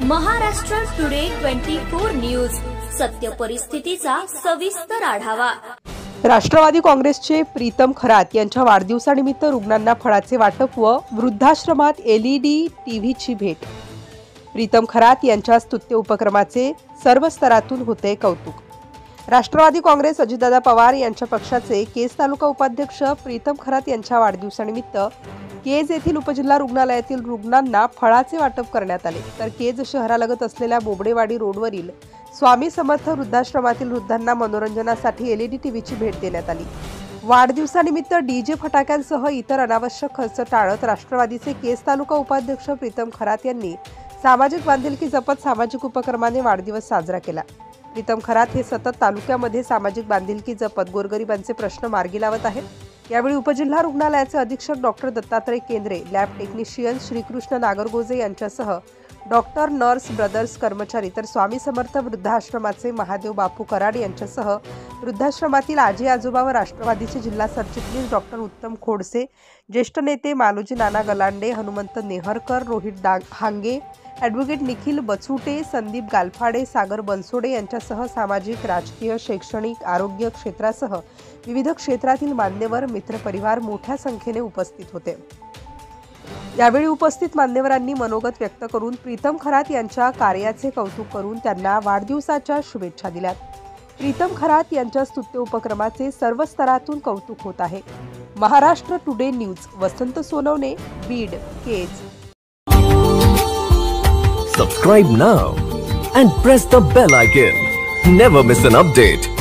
Maharashtra today 24 news, सत्य परिस्थितीचा सविस्तर आढावा। राष्ट्रवादी काँग्रेसचे प्रीतम खरात यांच्या वाढदिवसानिमित्त रुग्णांना फळाचे वाटप व वृद्धाश्रमात LED टीव्हीची भेट। प्रीतम खरात यांच्या स्तुत्य उपक्रमाचे सर्व स्तरातून होते कौतुक। राष्ट्रवादी काँग्रेस अजितदादा पवार यांच्या पक्षाचे केज तालुका उपाध्यक्ष प्रीतम खरात यांच्या वाढदिवसानिमित्त केज येथील उपजिल्हा रुग्णालयातील रुग्णांना फळाचे वाटप करण्यात आले। तर केज शहरालगत असलेल्या बोबडेवाडी रोडवरील स्वामी समर्थ वृद्धाश्रमातील वृद्धांना मनोरंजनासाठी LED टीव्हीची भेट देण्यात आली। वाढदिवसानिमित्त DJ फटाक्यांसह इतर अनावश्यक खर्च टाळत राष्ट्रवादीचे केज तालुका उपाध्यक्ष प्रीतम खरात यांनी सामाजिक बांधिलकी जपत सामाजिक उपक्रमाने वाढदिवस साजरा केला। प्रीतम खरात हे सतत तालुक्यामध्ये सामाजिक बांधिलकी जपत गोरगरिबांचे प्रश्न मार्गी लावत आहेत। यावेळी उपजिल्हा रुग्णालयाचे अधीक्षक डॉक्टर दत्तात्रय केंद्रे, लॅब टेक्निशियन श्रीकृष्ण नागरगोजे यांच्यासह डॉक्टर, नर्स, ब्रदर्स कर्मचारी, तर स्वामी समर्थ वृद्धाश्रमाचे महादेव बापू कराड यांच्यासह वृद्धाश्रमातील आजी आजोबा व राष्ट्रवादीचे जिल्हा सरचिटणीस डॉक्टर उत्तम खोडसे, ज्येष्ठ नेते मालोजी नाना गलांडे, हनुमंत नेहरकर, रोहित हांगे, ॲडव्होकेट निखिल बचुटे, संदीप गालफाडे, सागर बनसोडे यांच्यासह सामाजिक, राजकीय, शैक्षणिक, आरोग्य क्षेत्रासह विविध क्षेत्रातील मान्यवर, मित्रपरिवार मोठ्या संख्येने उपस्थित होते। यावेळी उपस्थित मान्यवरांनी मनोगत व्यक्त करून प्रीतम खरात यांच्या कार्याचे कौतुक करून त्यांना वाढदिवसाच्या शुभेच्छा दिल्यात। प्रीतम खरात यांच्या स्तुत्य उपक्रमाचे सर्व स्तरातून कौतुक होत आहे। Maharashtra today news, Vasant Sonawane, Beed, Kaij. Subscribe now and press the bell icon. Never miss an update.